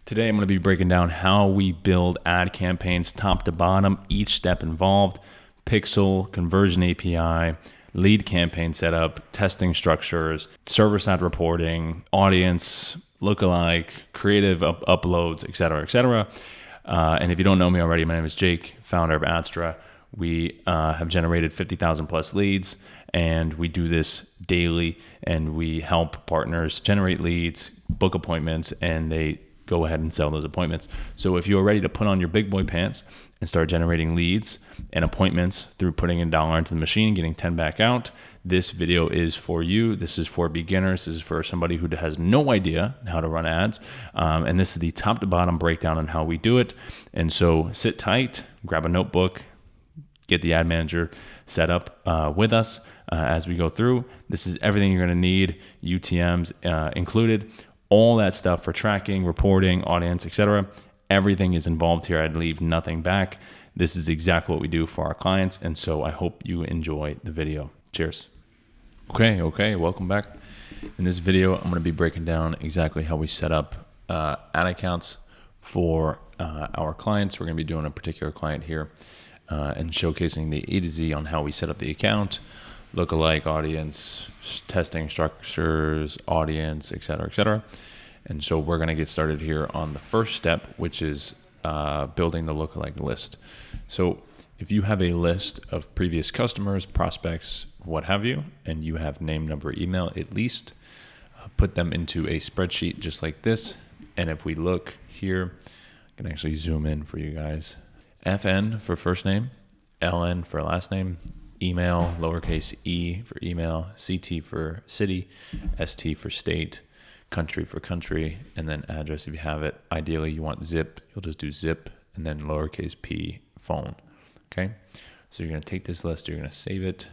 Today I'm going to be breaking down how we build ad campaigns top to bottom, each step involved, pixel, conversion API, lead campaign setup, testing structures, server-side reporting, audience, lookalike, creative uploads, etc., etc. And if you don't know me already, my name is Jake, founder of Adstra. We have generated 50,000 plus leads, and we do this daily, and we help partners generate leads, book appointments, and they go ahead and sell those appointments. So if you're ready to put on your big boy pants and start generating leads and appointments through putting $1 into the machine, getting 10 back out, this video is for you. This is for beginners. This is for somebody who has no idea how to run ads. And this is the top to bottom breakdown on how we do it. And so sit tight, grab a notebook, get the ad manager set up with us as we go through. This is everything you're going to need, UTMs included. All that stuff for tracking, reporting, audience, etc. Everything is involved here. I'd leave nothing back. This is exactly what we do for our clients. And so I hope you enjoy the video. Cheers. Okay. Welcome back. In this video, I'm going to be breaking down exactly how we set up ad accounts for our clients. We're going to be doing a particular client here and showcasing the A to Z on how we set up the account, lookalike, audience, testing structures, audience, etc. And so we're going to get started here on the first step, which is building the lookalike list. So if you have a list of previous customers, prospects, what have you, and you have name, number, email at least, put them into a spreadsheet just like this. And if we look here, I can actually zoom in for you guys. FN for first name, LN for last name, email, lowercase e for email, CT for city, ST for state, country for country, and then address if you have it. Ideally, you want zip, you'll just do zip, and then lowercase p, phone. Okay, so you're going to take this list, you're going to save it.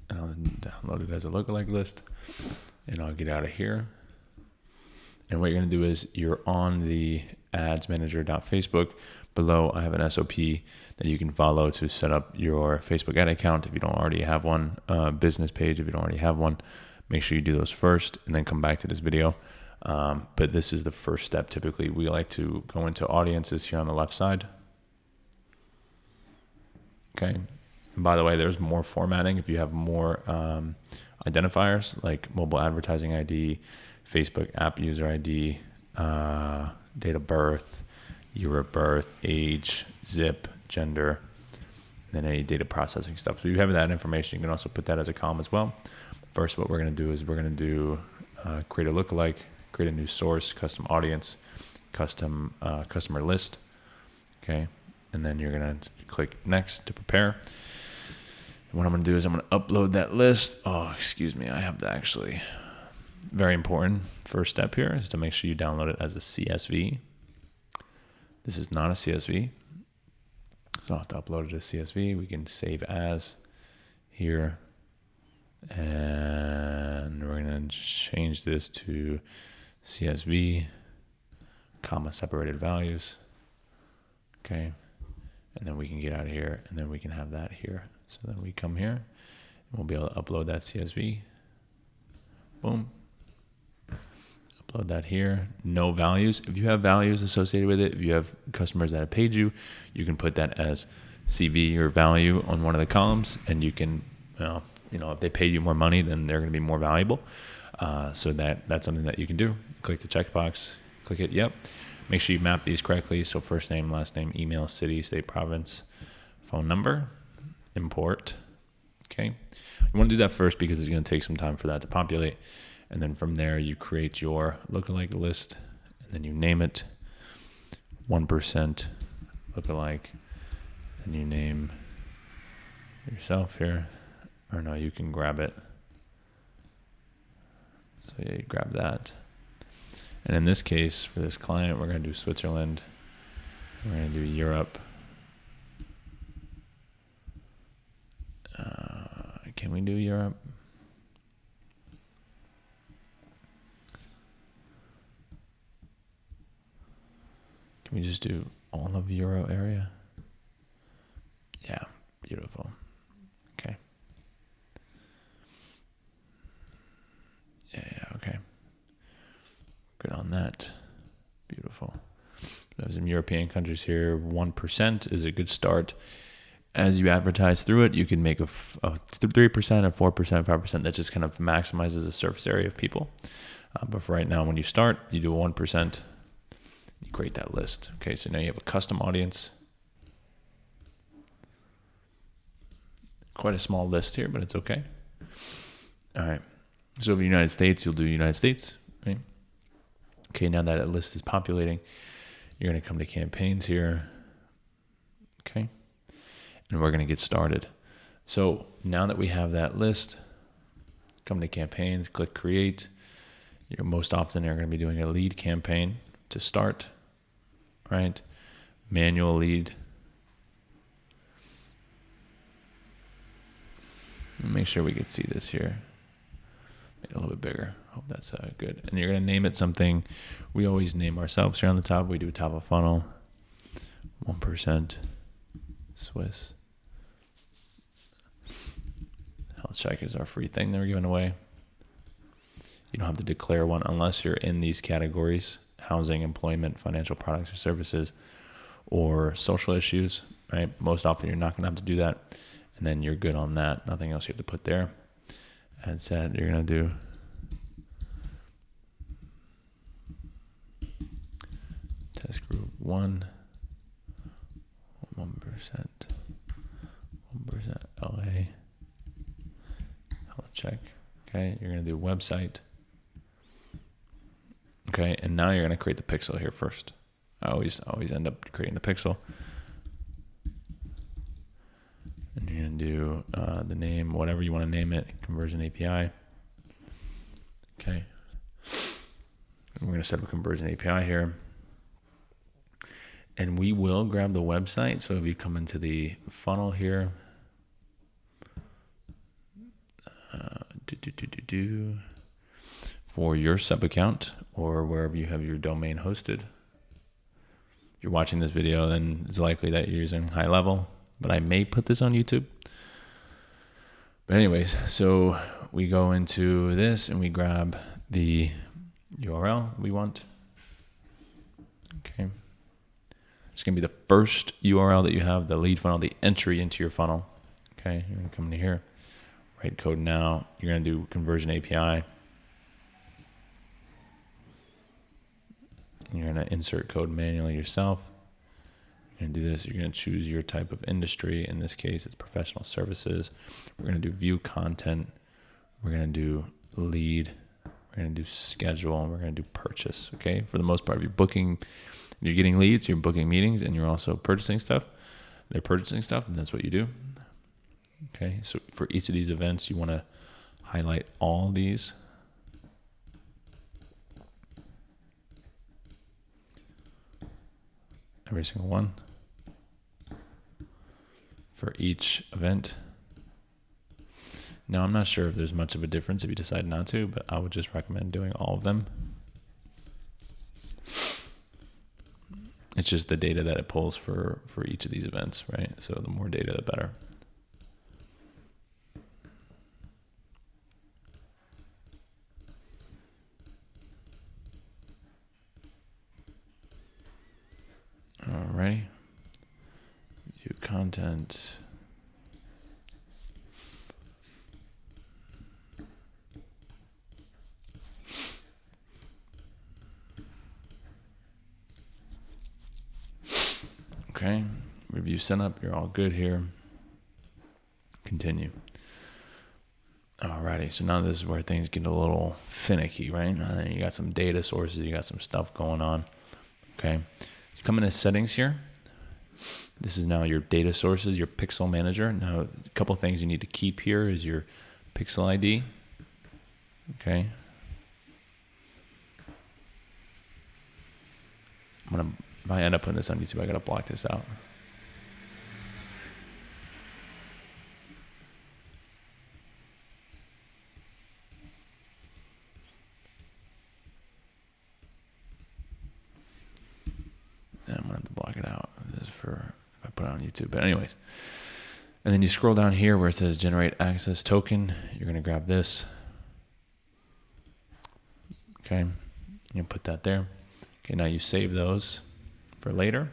And I'll download it as a lookalike list, and I'll get out of here. And what you're going to do is you're on the adsmanager.facebook. Below, I have an SOP that you can follow to set up your Facebook ad account if you don't already have one, business page if you don't already have one. Make sure you do those first and then come back to this video. But this is the first step. Typically, we like to go into audiences here on the left side. Okay. And by the way, there's more formatting if you have more identifiers like mobile advertising ID, Facebook app user ID, date of birth, year of birth, age, zip, gender, and then any data processing stuff. So you have that information. You can also put that as a column as well. First, what we're going to do is we're going to do create a lookalike, create a new source, custom audience, custom customer list. Okay, and then you're going to click next to prepare. And what I'm going to do is I'm going to upload that list. Oh, excuse me, I have to actually. Very important first step here is to make sure you download it as a CSV. This is not a CSV, so I'll have to upload it as CSV. We can save as here, and we're going to change this to CSV, comma separated values. Okay, and then we can get out of here, and then we can have that here. So then we come here, and we'll be able to upload that CSV. Boom. Upload that here. No values. If you have values associated with it, if you have customers that have paid you, you can put that as CV or value on one of the columns, and you can, if they pay you more money, then they're going to be more valuable. So that's something that you can do. Click the checkbox. Click it. Yep. Make sure you map these correctly. So first name, last name, email, city, state, province, phone number, import. Okay. You want to do that first because it's going to take some time for that to populate. And then from there, you create your lookalike list, and then you name it 1% lookalike, and you name yourself here. Or no, you can grab it. So yeah, you grab that. And in this case, for this client, we're going to do Switzerland. We're going to do Europe. Can we do Europe? Can we just do all of Euro area? Yeah, beautiful. Okay. that. Beautiful. There's some European countries here. 1% is a good start. As you advertise through it, you can make a 3%, a 4%, 5%. That just kind of maximizes the surface area of people. But for right now, when you start, you do a 1%. You create that list. Okay, so now you have a custom audience. Quite a small list here, but it's okay. All right. So for the United States, you'll do United States, right? Okay, now that list is populating, you're going to come to campaigns here. Okay. And we're going to get started. So now that we have that list, come to campaigns, click create. You're most often you're going to be doing a lead campaign to start, right? Manual lead. Make sure we can see this here. Make it a little bit bigger. Hope that's good. And you're going to name it something. We always name ourselves here on the top. We do top of funnel. 1% Swiss. Health check is our free thing that we're giving away. You don't have to declare one unless you're in these categories: housing, employment, financial products or services, or social issues, right? Most often you're not going to have to do that. And then you're good on that. Nothing else you have to put there. And said you're going to do test group 1%, 1% LA. Health check. Okay, you're going to do website. Okay, and now you're going to create the pixel here first. I always end up creating the pixel. And you're going to do the name, whatever you want to name it, conversion API. Okay. And we're going to set up a conversion API here. And we will grab the website. So if you come into the funnel here, for your sub account or wherever you have your domain hosted. If you're watching this video, then it's likely that you're using high level, but I may put this on YouTube. But anyways, so we go into this and we grab the URL we want. Okay. It's going to be the first URL that you have, the lead funnel, the entry into your funnel. Okay. You're going to come into here, write code now. You're going to do conversion API. You're going to insert code manually yourself. You're going to do this. You're going to choose your type of industry. In this case, it's professional services. We're going to do view content. We're going to do lead. We're going to do schedule. And we're going to do purchase. Okay. For the most part, if you're booking, you're getting leads, you're booking meetings, and you're also purchasing stuff. They're purchasing stuff, and that's what you do. Okay. So for each of these events, you want to highlight all these. Every single one for each event. Now, I'm not sure if there's much of a difference if you decide not to, but I would just recommend doing all of them. It's just the data that it pulls for each of these events, right? So the more data, the better. Alrighty. View content. Okay. Review setup. You're all good here. Continue. Alrighty. So now this is where things get a little finicky, right? You got some data sources. You got some stuff going on. Okay. Come into settings here. This is now your data sources, your pixel manager. Now, a couple things you need to keep here is your pixel ID. Okay. If I end up putting this on YouTube, I gotta block this out. I'm gonna have to block it out. This is for if I put it on YouTube. But anyways, and then you scroll down here where it says generate access token. You're gonna grab this. Okay, You can put that there. Okay, now you save those for later,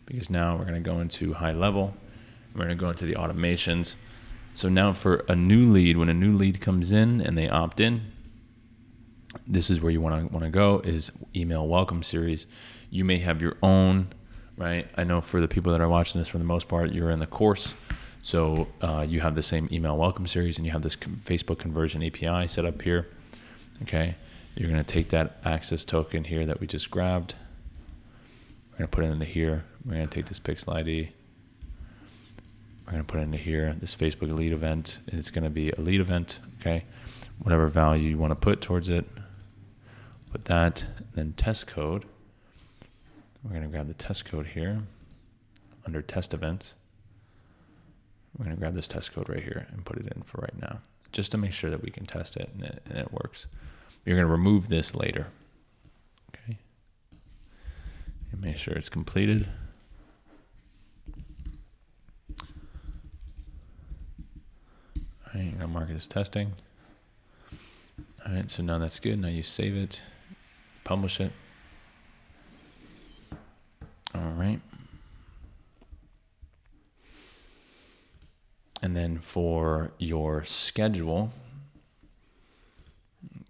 because now we're going to go into high level. We're going to go into the automations. So now for a new lead, when a new lead comes in and they opt in, this is where you want to go, is email welcome series. You may have your own, right? I know for the people that are watching this, for the most part, you're in the course. So you have the same email welcome series, and you have this Facebook conversion API set up here. Okay. You're going to take that access token here that we just grabbed. We're going to put it into here. We're going to take this pixel ID. We're going to put it into here, this Facebook lead event. It's going to be a lead event. Okay. Whatever value you want to put towards it. Put that, then test code. We're going to grab the test code here under test events. We're going to grab this test code right here and put it in for right now, just to make sure that we can test it and it works. You're going to remove this later. Okay. And make sure it's completed. All right, you're going to mark it as testing. All right, so now that's good. Now you save it, publish it. All right. And then for your schedule,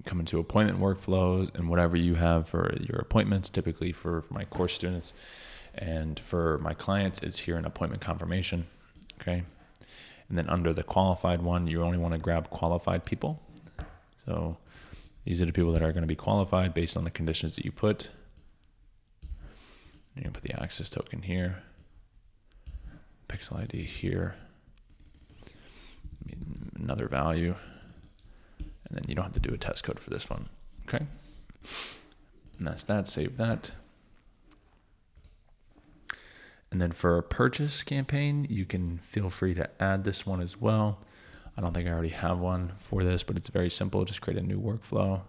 come into appointment workflows and whatever you have for your appointments, typically for my course students and for my clients, it's here in appointment confirmation. Okay. And then under the qualified one, you only want to grab qualified people. So these are the people that are going to be qualified based on the conditions that you put. You're going to put the access token here, pixel ID here, another value, and then you don't have to do a test code for this one. Okay. And that's that. Save that. And then for a purchase campaign, you can feel free to add this one as well. I don't think I already have one for this, but it's very simple. Just create a new workflow.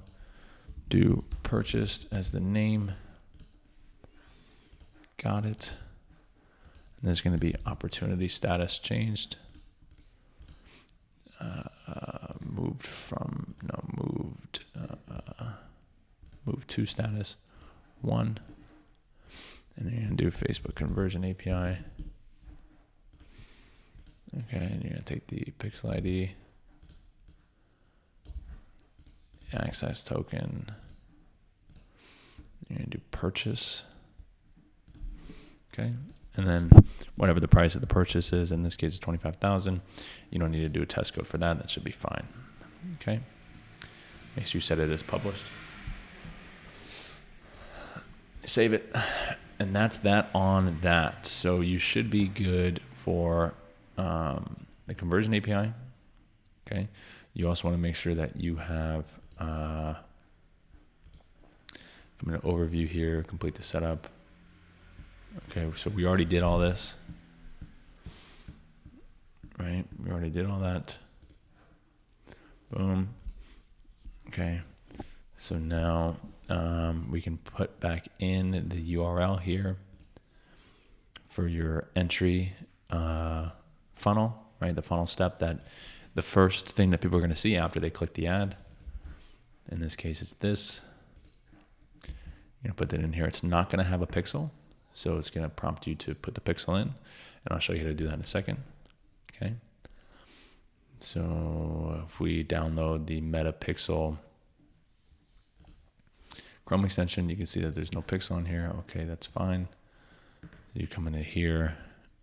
Do purchased as the name. Got it. And there's going to be opportunity status changed. Moved to status 1. And you're going to do Facebook conversion API. Okay, and you're going to take the pixel ID, access token. You're going to do purchase. Okay, and then whatever the price of the purchase is, in this case it's $25,000. You don't need to do a test code for that. That should be fine. Okay, make sure you set it as published. Save it, and that's that on that. So you should be good for the conversion API. Okay, you also want to make sure that you have I'm going to overview here, complete the setup. Okay, so we already did all this, right? We already did all that. Boom. Okay, so now we can put back in the URL here for your entry funnel, right? The funnel step, that the first thing that people are going to see after they click the ad. In this case, it's this. You're going to put that in here. It's not going to have a pixel, so it's going to prompt you to put the pixel in, and I'll show you how to do that in a second. Okay. So if we download the Metapixel Chrome extension, you can see that there's no pixel in here. Okay, that's fine. You come into here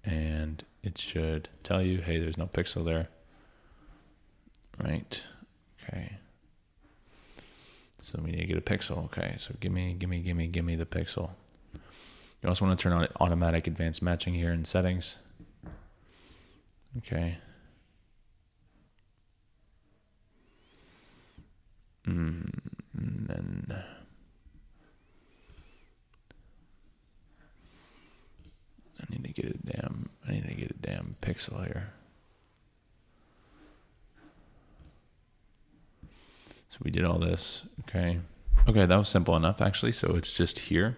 and it should tell you, hey, there's no pixel there. Right. Okay. So we need to get a pixel. Okay, so give me the pixel. You also want to turn on automatic advanced matching here in settings. Okay. And then I need to get a damn pixel here. So we did all this. Okay, that was simple enough actually. So it's just here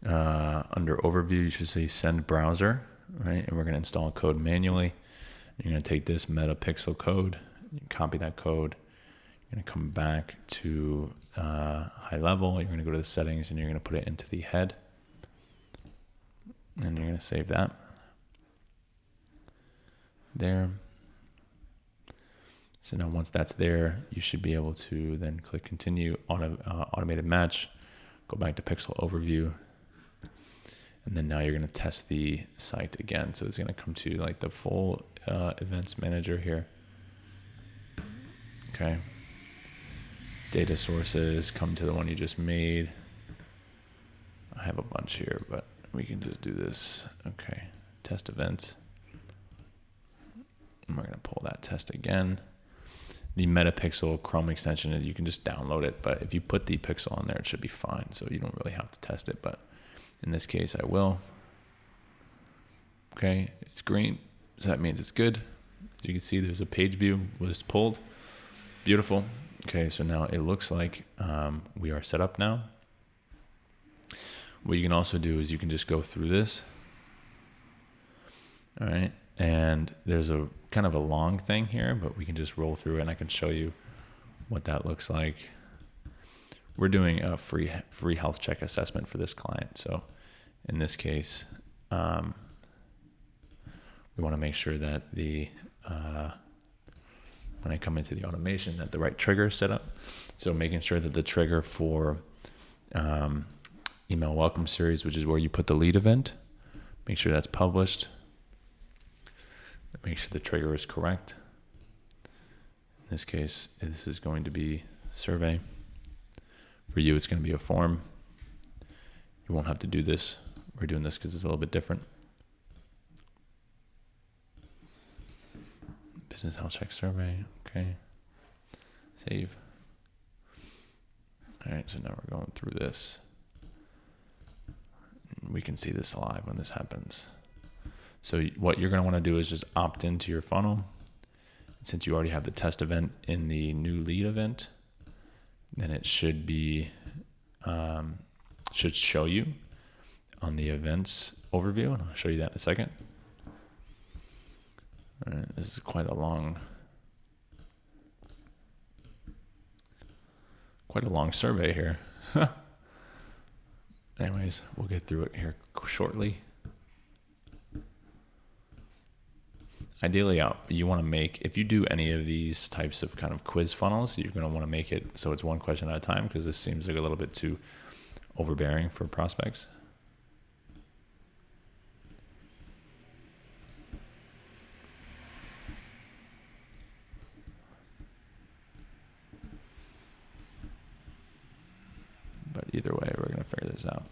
under overview, you should say send browser, right? And we're going to install code manually. You're going to take this Metapixel code, you copy that code, You're going to come back to high level. You're going to go to the settings and you're going to put it into the head. And you're going to save that. There. So now once that's there, you should be able to then click continue on automated match, go back to pixel overview. And then now you're going to test the site again. So it's going to come to like the full events manager here. Okay. Data sources, come to the one you just made. I have a bunch here, but we can just do this. Okay. Test events. And we're going to pull that test again. The Metapixel Chrome extension, you can just download it, but if you put the pixel on there, it should be fine. So you don't really have to test it, but in this case, I will. Okay, it's green, so that means it's good. As you can see, there's a page view was pulled. Beautiful. Okay, so now it looks like we are set up now. What you can also do is you can just go through this. All right, and there's a kind of a long thing here, but we can just roll through it and I can show you what that looks like. We're doing a free health check assessment for this client. So in this case, we want to make sure that when I come into the automation, that the right trigger is set up. So making sure that the trigger for email welcome series, which is where you put the lead event, make sure that's published. Make sure the trigger is correct. In this case, this is going to be survey. For you, it's going to be a form. You won't have to do this. We're doing this because it's a little bit different. Business health check survey. Okay. Save. All right, so now we're going through this. We can see this live when this happens. So what you're going to want to do is just opt into your funnel. Since you already have the test event in the new lead event, then it should be should show you on the events overview, and I'll show you that in a second. All right, this is quite a long survey here. Anyways, we'll get through it here shortly. Ideally, you want to make, if you do any of these types of kind of quiz funnels, you're going to want to make it so it's one question at a time, because this seems like a little bit too overbearing for prospects. But either way, we're going to figure this out.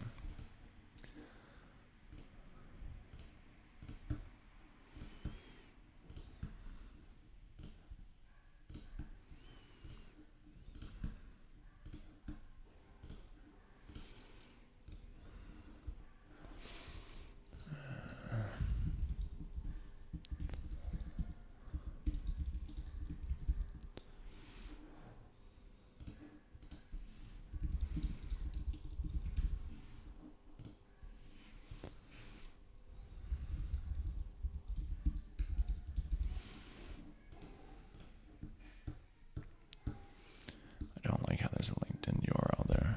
I don't like how there's a LinkedIn URL there.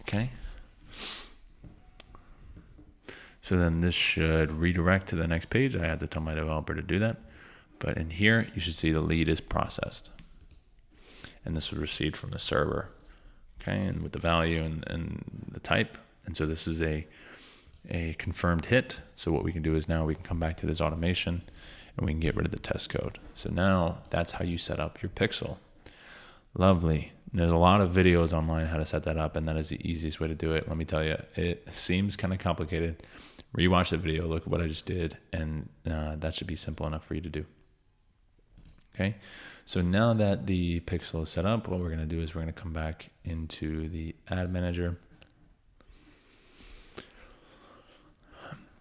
Okay. So then this should redirect to the next page. I had to tell my developer to do that. But in here, you should see the lead is processed. And this was received from the server. Okay, and with the value and the type. And so this is a confirmed hit. So what we can do is now we can come back to this automation and we can get rid of the test code. So now that's how you set up your pixel. Lovely. And there's a lot of videos online how to set that up, and that is the easiest way to do it. Let me tell you, it seems kind of complicated. Rewatch the video, look at what I just did, and that should be simple enough for you to do. Okay, so now that the pixel is set up, what we're going to do is we're going to come back into the ad manager.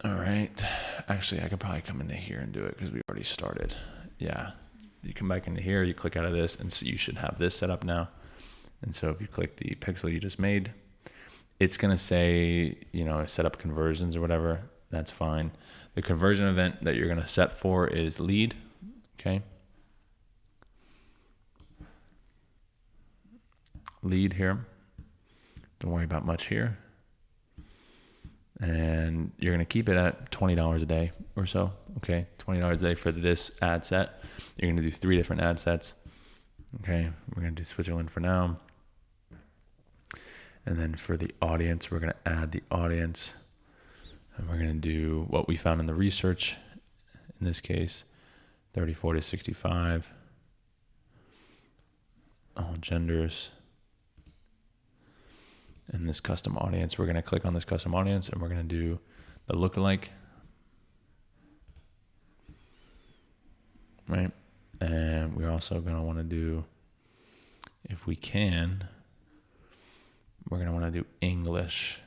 All right, actually I could probably come into here and do it because we already started. Yeah, you come back into here, you click out of this, and so you should have this set up now. And so if you click the pixel you just made, it's going to say, you know, set up conversions or whatever. That's fine. The conversion event that you're going to set for is lead. Okay. Lead here. Don't worry about much here. And you're going to keep it at $20 a day or so. Okay. $20 a day for this ad set. You're going to do 3 different ad sets. Okay. We're going to do Switzerland for now. And then for the audience, we're going to add the audience. And we're going to do what we found in the research. In this case, 34 to 65. All genders. And this custom audience, we're going to click on this custom audience and we're going to do the lookalike. Right. And we're also going to want to do, if we can, we're going to want to do English.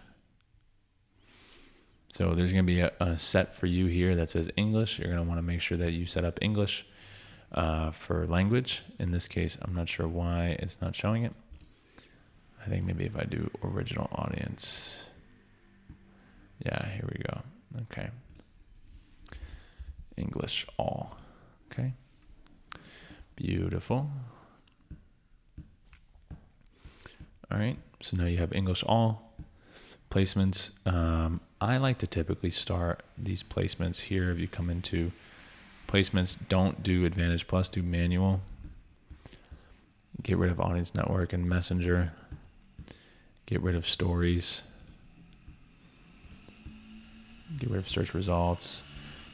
So there's going to be a set for you here that says English. You're going to want to make sure that you set up English for language. In this case, I'm not sure why it's not showing it. I think maybe if I do original audience. Yeah, here we go. Okay. English all. Okay. Beautiful. All right. So now you have English all placements. I like to typically start these placements here. If you come into placements, don't do Advantage Plus, do manual. Get rid of Audience Network and Messenger. Get rid of stories. Get rid of search results.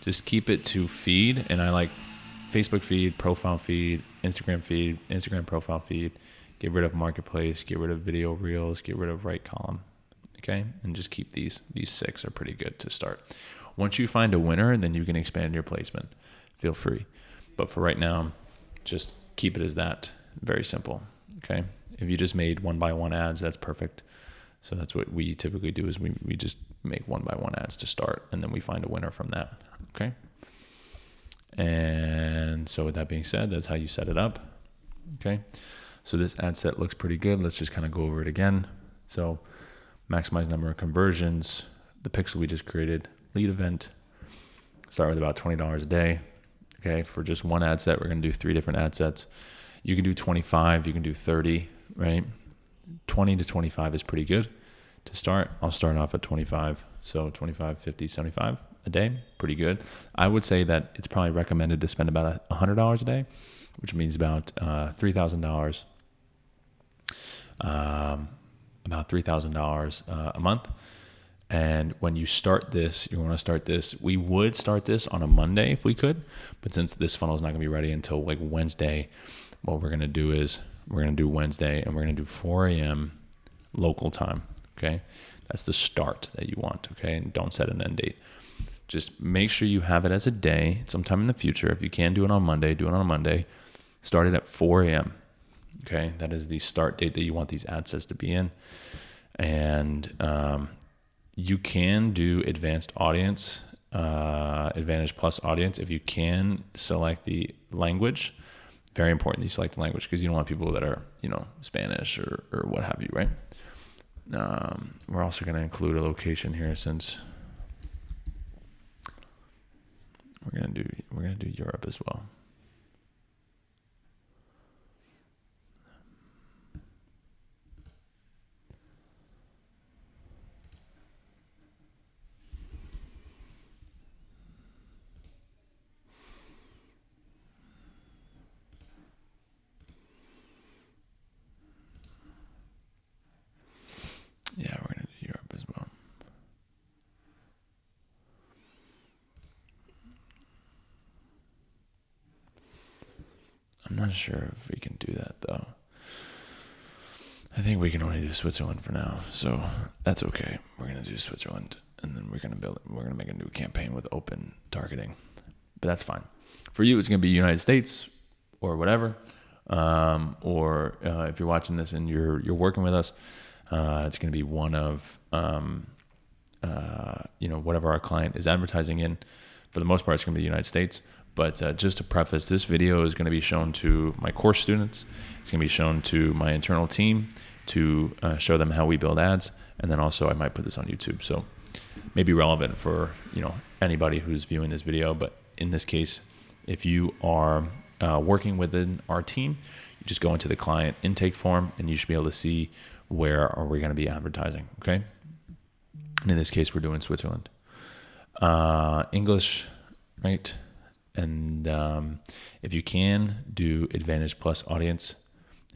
Just keep it to feed. And I like Facebook feed, profile feed, Instagram profile feed. Get rid of marketplace. Get rid of video reels. Get rid of right column. Okay. And just keep these. These 6 are pretty good to start. Once you find a winner, then you can expand your placement. Feel free. But for right now, just keep it as that. Very simple. Okay. If you just made 1-by-1 ads, that's perfect. So that's what we typically do is we just make 1-by-1 ads to start, and then we find a winner from that. Okay. And so with that being said, that's how you set it up. Okay. So this ad set looks pretty good. Let's just kind of go over it again. So maximize number of conversions, the pixel we just created, lead event, start with about $20 a day. Okay. For just one ad set, we're going to do 3 different ad sets. You can do 25, you can do 30, right? 20 to 25 is pretty good to start. I'll start off at 25. So 25, 50, 75 a day, pretty good. I would say that it's probably recommended to spend about $100 a day, which means about $3,000, about $3,000 a month. And when you start this, you want to start this. We would start this on a Monday if we could, but since this funnel is not going to be ready until like Wednesday, what we're going to do is we're going to do Wednesday and we're going to do 4 a.m. local time. Okay. That's the start that you want. Okay. And don't set an end date. Just make sure you have it as a day sometime in the future. If you can do it on Monday, do it on Monday. Start it at 4 a.m. Okay. That is the start date that you want these ad sets to be in. And you can do advanced audience, Advantage Plus audience. If you can select the language, very important that you select the language because you don't want people that are, Spanish or what have you, right? We're also going to include a location here since we're going to do Europe as well. Yeah, we're going to do Europe as well. I'm not sure if we can do that though. I think we can only do Switzerland for now, so that's okay. We're going to do Switzerland, and then we're going to make a new campaign with open targeting, but that's fine. For you, it's going to be United States or whatever, or if you're watching this and you're working with us, it's going to be one of, whatever our client is advertising in. For the most part, it's going to be the United States. But just to preface, this video is going to be shown to my course students. It's going to be shown to my internal team to show them how we build ads. And then also I might put this on YouTube. So may be relevant for anybody who's viewing this video. But in this case, if you are working within our team, you just go into the client intake form and you should be able to see where are we going to be advertising. Okay. And in this case, we're doing Switzerland, English, right? And if you can, do Advantage Plus audience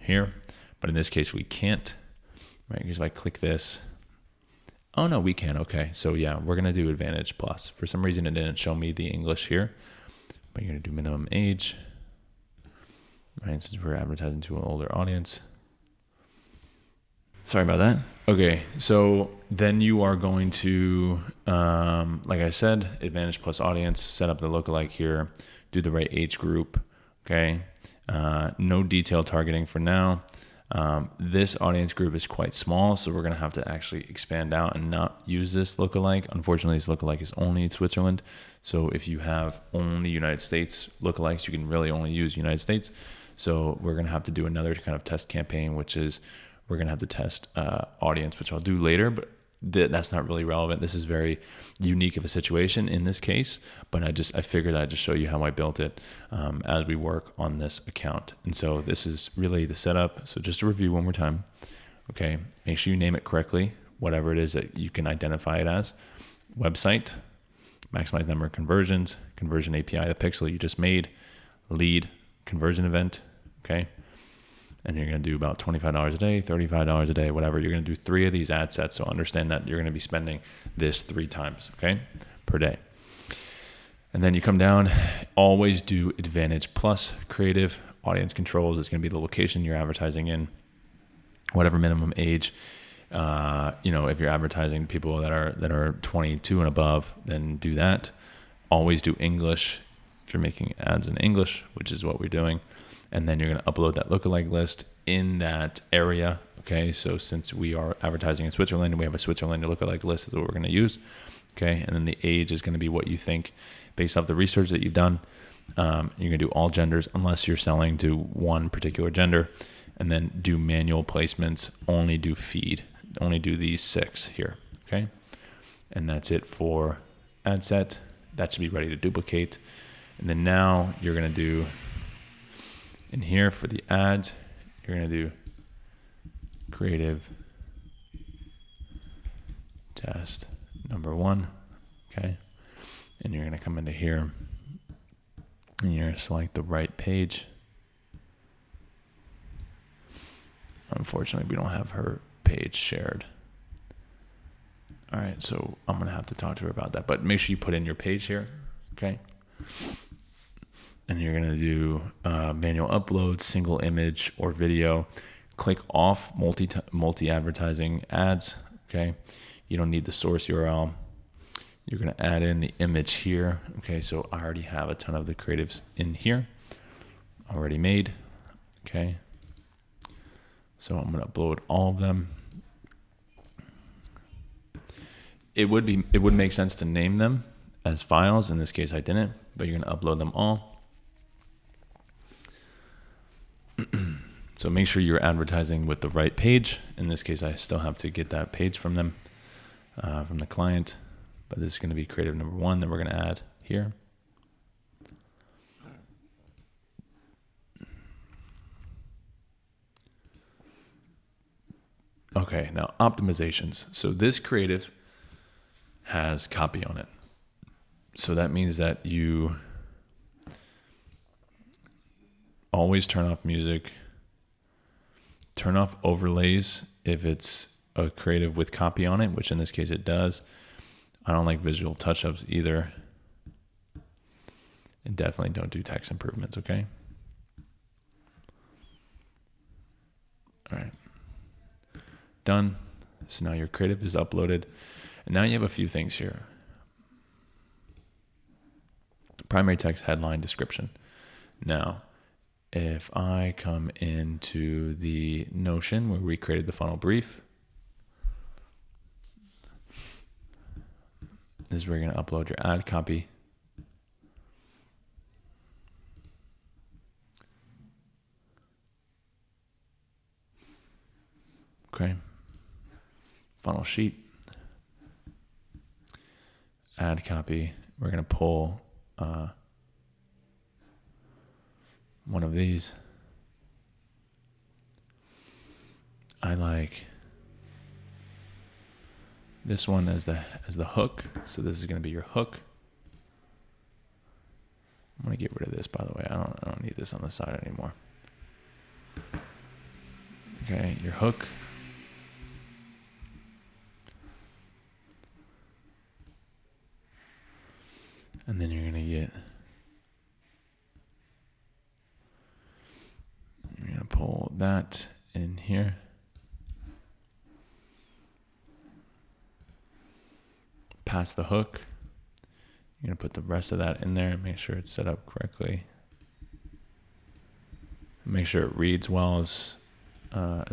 here, but in this case we can't, right? Because if I click this, oh no, we can. Okay, so yeah, we're gonna do Advantage Plus. For some reason, it didn't show me the English here, but you're gonna do minimum age, right? Since we're advertising to an older audience. Sorry about that. Okay, so then you are going to, like I said, Advantage Plus audience, set up the lookalike here, do the right age group, okay? No detail targeting for now. This audience group is quite small, so we're gonna have to actually expand out and not use this lookalike. Unfortunately, this lookalike is only in Switzerland. So if you have only United States lookalikes, you can really only use United States. So we're gonna have to do another kind of test campaign, which is we're gonna have to test audience, which I'll do later, but that's not really relevant. This is very unique of a situation in this case, but I figured I'd just show you how I built it as we work on this account. And so this is really the setup. So just to review one more time, okay, make sure you name it correctly, whatever it is that you can identify it as. Website, maximize number of conversions, conversion API, the pixel you just made, lead, conversion event, okay? And you're going to do about $25 a day, $35 a day, whatever. You're going to do 3 of these ad sets. So understand that you're going to be spending this 3 times, okay, per day. And then you come down, always do Advantage Plus creative. Audience controls is going to be the location you're advertising in, whatever minimum age. If you're advertising people that are 22 and above, then do that. Always do English if you're making ads in English, which is what we're doing. And then you're going to upload that lookalike list in that area. Okay, so since we are advertising in Switzerland and we have a Switzerland lookalike list, that's what we're going to use. Okay, and then the age is going to be what you think based off the research that you've done. You're going to do all genders unless you're selling to one particular gender, and then do manual placements. Only do feed. Only do these 6 here. Okay, and that's it for ad set. That should be ready to duplicate. And then now you're going to do. In here for the ads, you're going to do creative test number 1, okay? And you're going to come into here and you're going to select the right page. Unfortunately, we don't have her page shared. All right, so I'm going to have to talk to her about that, but make sure you put in your page here, okay? And you're going to do manual upload, single image or video. Click off multi-advertising ads, okay? You don't need the source URL. You're going to add in the image here, okay? So I already have a ton of the creatives in here already made, okay? So I'm going to upload all of them. It would make sense to name them as files. In this case, I didn't, but you're going to upload them all. So make sure you're advertising with the right page. In this case, I still have to get that page from them, from the client. But this is going to be creative number 1 that we're going to add here. Okay, now optimizations. So this creative has copy on it. So that means that you always turn off music, turn off overlays if it's a creative with copy on it, which in this case it does. I don't like visual touch-ups either. And definitely don't do text improvements, okay? All right. Done. So now your creative is uploaded. And now you have a few things here. Primary text, headline, description. Now, if I come into the Notion where we created the funnel brief, this is where you're going to upload your ad copy. Okay. Funnel sheet. ad copy. We're going to pull one of these. I like this one as the hook. So this is going to be your hook. I'm going to get rid of this, by the way. I don't need this on the side anymore. Okay, your hook. And then you're going to pull that in here. Pass the hook. You're going to put the rest of that in there and make sure it's set up correctly. Make sure it reads well as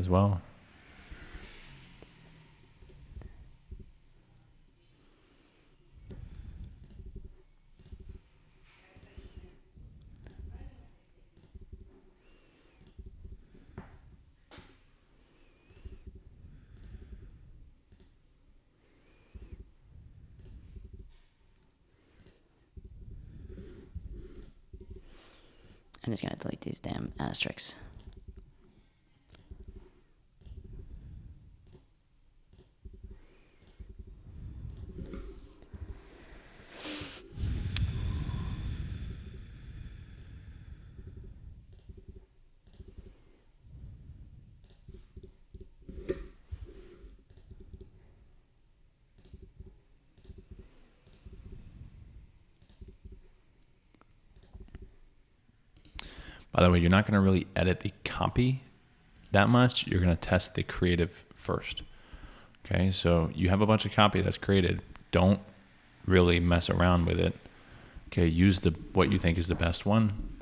well. I'm just gonna delete these damn asterisks. By the way, you're not going to really edit the copy that much. You're going to test the creative first. Okay, so you have a bunch of copy that's created. Don't really mess around with it. Okay, use what you think is the best one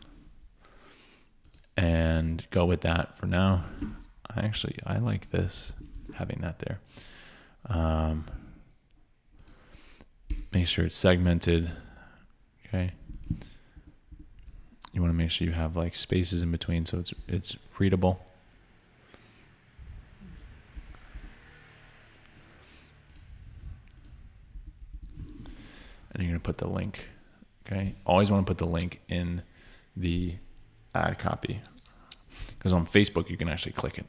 and go with that for now. I like this, having that there. Make sure it's segmented. Okay. You want to make sure you have like spaces in between so it's readable. And you're going to put the link. Okay. Always want to put the link in the ad copy, because on Facebook you can actually click it.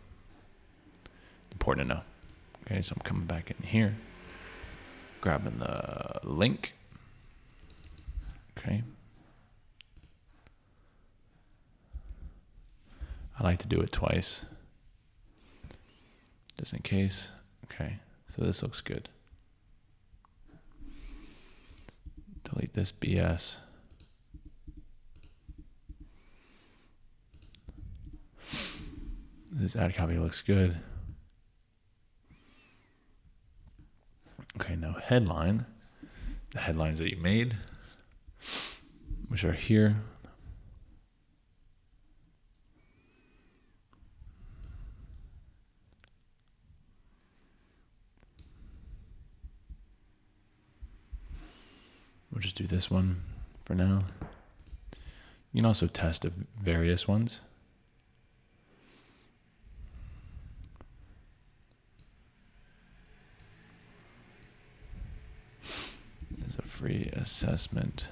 Important to know. Okay. So I'm coming back in here, grabbing the link. Okay. I like to do it twice, just in case. Okay, so this looks good. Delete this BS. This ad copy looks good. Okay, now headline. The headlines that you made, which are here. We'll just do this one for now. You can also test various ones. There's a free assessment.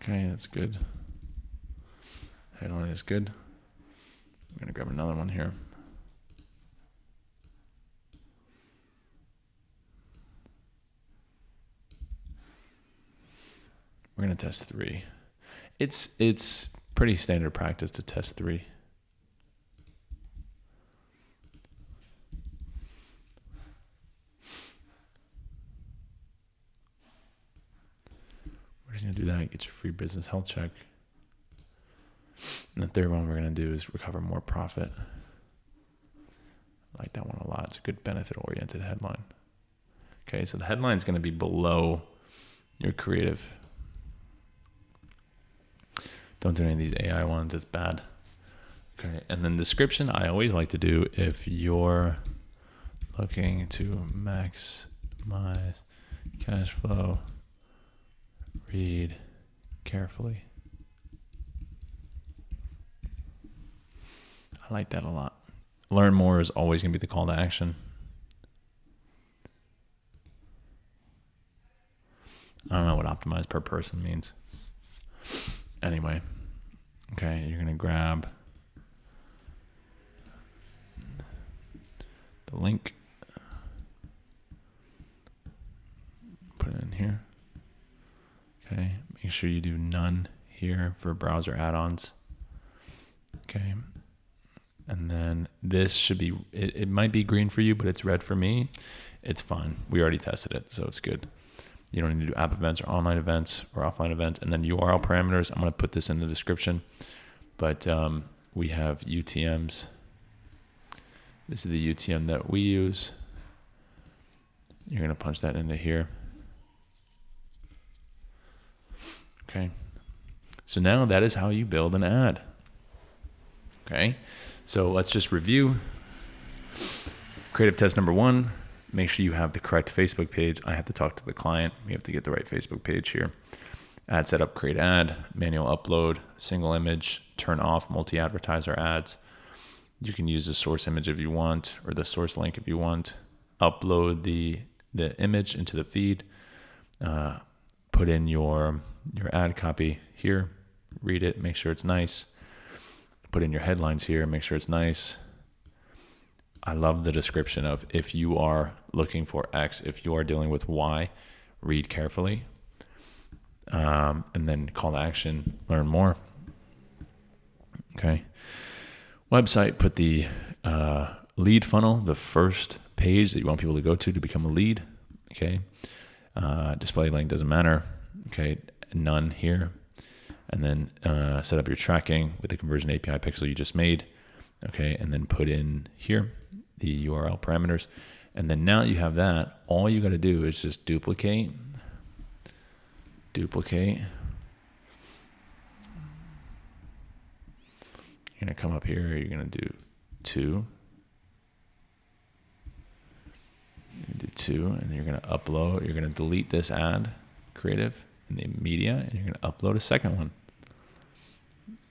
Okay, that's good. Headline is good. I'm going to grab another one here. We're going to test 3. It's pretty standard practice to test 3. We're just going to do that, get your free business health check. And the third one we're going to do is recover more profit. I like that one a lot. It's a good benefit-oriented headline. Okay, so the headline is going to be below your creative. Don't do any of these AI ones. It's bad. Okay, and then description, I always like to do if you're looking to maximize cash flow, read carefully. I like that a lot. Learn more is always going to be the call to action. I don't know what optimized per person means. Anyway, okay, you're going to grab the link, put it in here. Okay, make sure you do none here for browser add-ons. Okay, and then this should be, it might be green for you, but it's red for me. It's fine. We already tested it, so it's good. You don't need to do app events or online events or offline events. And then URL parameters, I'm going to put this in the description. But we have UTMs. This is the UTM that we use. You're going to punch that into here. Okay. So now that is how you build an ad. Okay. So let's just review. Creative test number 1. Make sure you have the correct Facebook page. I have to talk to the client. We have to get the right Facebook page here. Ad setup, create ad, manual upload, single image, turn off multi-advertiser ads. You can use the source image if you want, or the source link if you want. Upload the image into the feed. Put in your ad copy here. Read it, make sure it's nice. Put in your headlines here, make sure it's nice. I love the description of if you are looking for X, if you are dealing with Y, read carefully. And then call to action, learn more. Okay. Website, put the lead funnel, the first page that you want people to go to become a lead. Okay. Display link doesn't matter. Okay. None here. And then set up your tracking with the conversion API pixel you just made. Okay. And then put in here the URL parameters. And then now that you have that, all you got to do is just duplicate. You're going to come up here. You're going to do 2. You're going to do 2, and you're going to upload. You're going to delete this ad creative in the media, and you're going to upload a second one.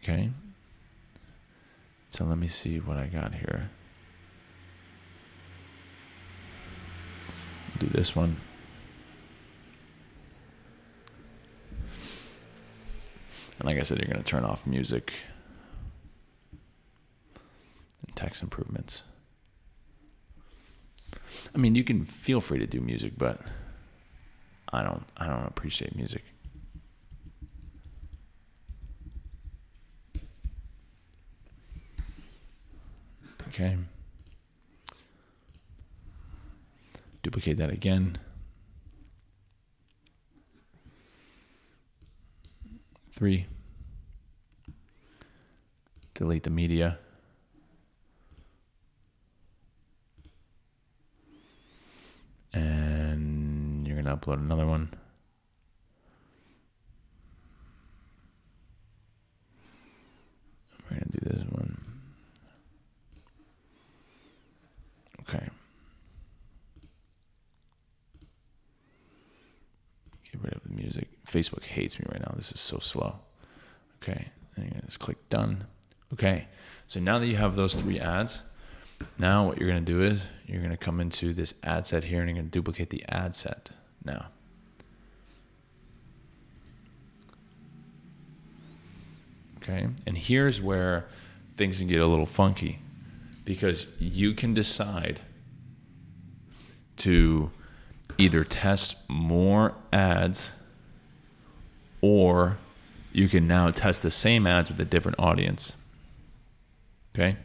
Okay. So let me see what I got here. Do this one. And like I said, you're going to turn off music and text improvements. I mean, you can feel free to do music, but I don't appreciate music. Okay. Duplicate that again. 3. Delete the media. And you're going to upload another one. We're going to do this one. Okay. Get rid of the music. Facebook hates me right now. This is so slow. Okay. And you're going to just click done. Okay. So now that you have those 3 ads, now what you're going to do is you're going to come into this ad set here and you're going to duplicate the ad set now. Okay. And here's where things can get a little funky, because you can decide to either test more ads, or you can now test the same ads with a different audience. Okay.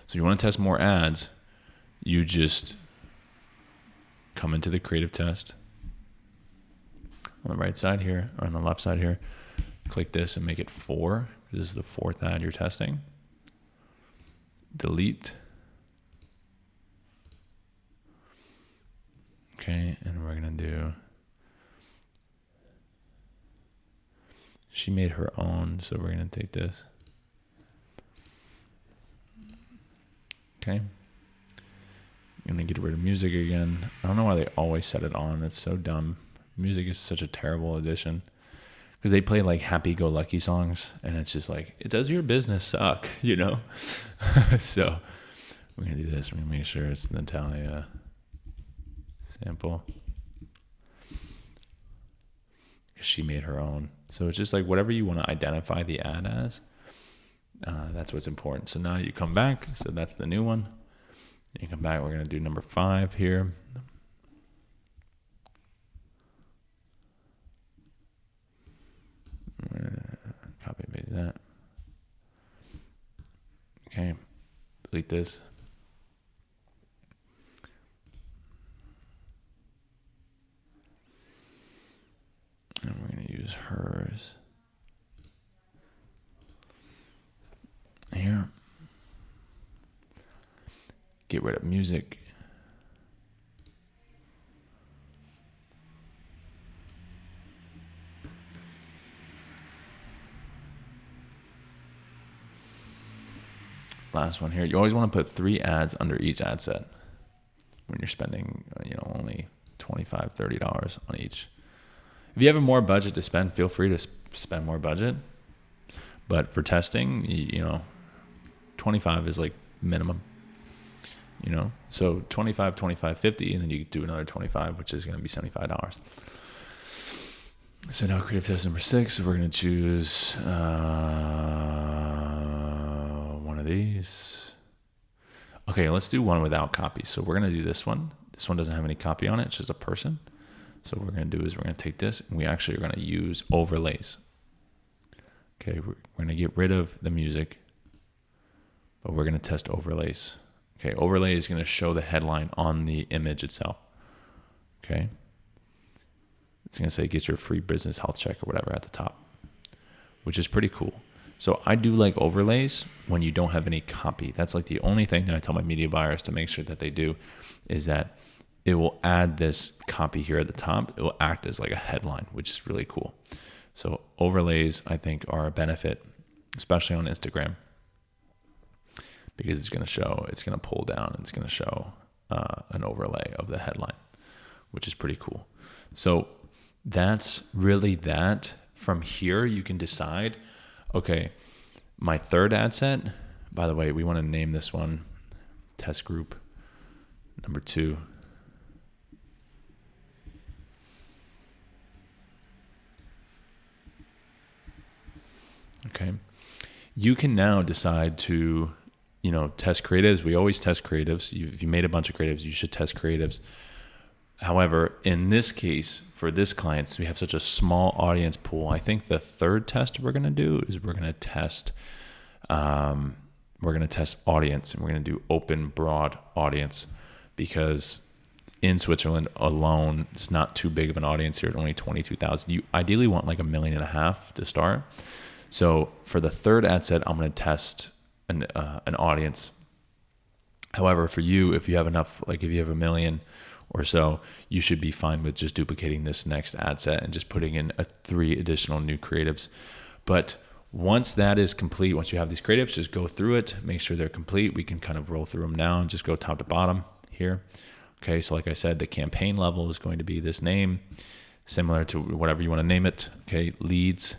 So you want to test more ads, you just come into the creative test on the right side here, or on the left side here, click this and make it 4. This is the 4th ad you're testing. Delete. Okay, and we're going to do, she made her own, so we're going to take this. Okay. I'm going to get rid of music again. I don't know why they always set it on. It's so dumb. Music is such a terrible addition. because they play like happy-go-lucky songs, and it's just like, it does your business suck, you know? So we're gonna do this. We're gonna make sure it's Natalia sample. She made her own. So it's just like whatever you want to identify the ad as, that's what's important. So now you come back. So that's the new one. You come back. We're going to do number 5 here. Copy and paste that. Okay. Delete this. And we're going to use hers here. Get rid of music. Last one here. You always want to put 3 ads under each ad set when you're spending, only $25, $30 on each. If you have more budget to spend, feel free to spend more budget. But for testing, 25 is like minimum. So 25, 25, 50, and then you do another 25, which is going to be $75. So now creative test number 6, we're going to choose one of these. Okay, let's do one without copy. So we're going to do this one. This one doesn't have any copy on it. It's just a person. So what we're going to do is we're going to take this, and we actually are going to use overlays. Okay, we're going to get rid of the music, but we're going to test overlays. Okay, overlay is going to show the headline on the image itself. Okay, it's going to say get your free business health check or whatever at the top, which is pretty cool. So I do like overlays when you don't have any copy. That's like the only thing that I tell my media buyers to make sure that they do, is that it will add this copy here at the top. It will act as like a headline, which is really cool. So overlays, I think, are a benefit, especially on Instagram, because it's going to pull down, and it's going to show an overlay of the headline, which is pretty cool. So that's really that. From here, you can decide, okay, my third ad set, by the way, we want to name this one test group number 2. Okay. You can now decide to, test creatives. We always test creatives. If you made a bunch of creatives, you should test creatives. However, in this case, for this client, since we have such a small audience pool, I think the third test we're going to do is we're going to test audience, and we're going to do open, broad audience, because in Switzerland alone, it's not too big of an audience here at only 22,000. You ideally want like 1.5 million to start. So for the third ad set, I'm going to test an audience. However, for you, if you have enough, like if you have 1 million or so, you should be fine with just duplicating this next ad set and just putting in 3 additional new creatives. But once that is complete, once you have these creatives, just go through it, make sure they're complete. We can kind of roll through them now and just go top to bottom here. Okay, so like I said, the campaign level is going to be this name, similar to whatever you want to name it. Okay, leads.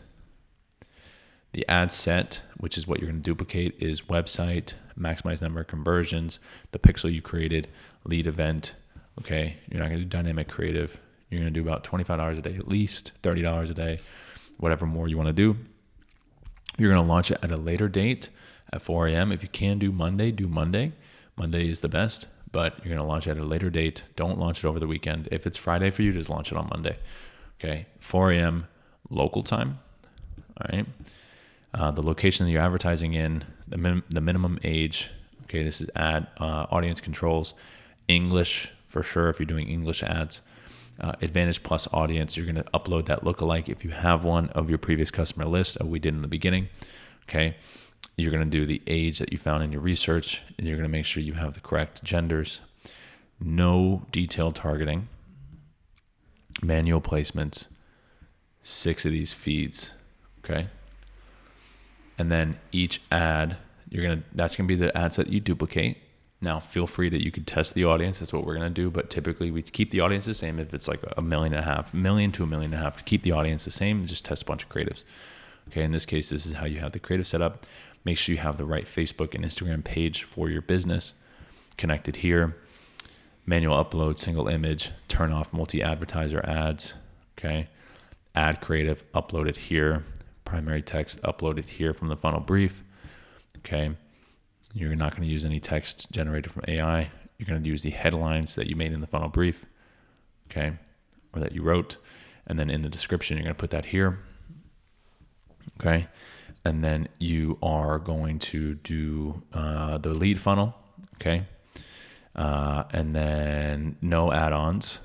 The ad set, which is what you're going to duplicate, is website, maximize number of conversions, the pixel you created, lead event. Okay, you're not going to do dynamic creative. You're going to do about $25 a day at least, $30 a day, whatever more you want to do. You're going to launch it at a later date at 4 a.m. If you can do Monday, do Monday. Monday is the best, but you're going to launch it at a later date. Don't launch it over the weekend. If it's Friday for you, just launch it on Monday. Okay, 4 a.m. local time. All right. The location that you're advertising in, the minimum age. Okay, this is audience controls, English for sure if you're doing English ads. Advantage Plus audience, you're going to upload that lookalike if you have one of your previous customer list, as we did in the beginning. Okay, you're going to do the age that you found in your research, and you're going to make sure you have the correct genders. No detailed targeting, manual placements, 6 of these feeds. Okay. And then each ad, that's going to be the ad set you duplicate. Now, feel free that you could test the audience. That's what we're going to do. But typically, we keep the audience the same. If it's like $1.5 million to $1.5 million, keep the audience the same and just test a bunch of creatives. Okay, in this case, this is how you have the creative set up. Make sure you have the right Facebook and Instagram page for your business connected here. Manual upload, single image, turn off multi-advertiser ads. Okay, add creative, upload it here. Primary text, upload it here from the funnel brief. Okay. You're not going to use any text generated from AI. You're going to use the headlines that you made in the funnel brief, okay, or that you wrote. And then in the description, you're going to put that here, okay? And then you are going to do the lead funnel, okay? And then no add-ons,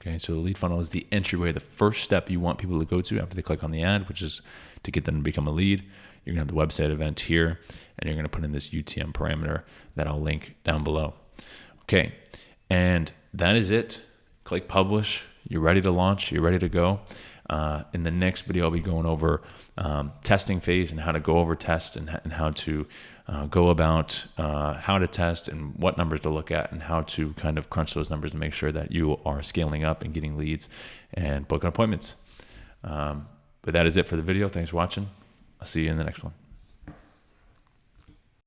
okay? So the lead funnel is the entryway, the first step you want people to go to after they click on the ad, which is to get them to become a lead. You're going to have the website event here, and you're going to put in this UTM parameter that I'll link down below. Okay, and that is it. Click publish. You're ready to launch. You're ready to go. In the next video, I'll be going over testing phase and how to go over test and how to go about how to test and what numbers to look at and how to kind of crunch those numbers and make sure that you are scaling up and getting leads and booking appointments. But that is it for the video. Thanks for watching. I'll see you in the next one.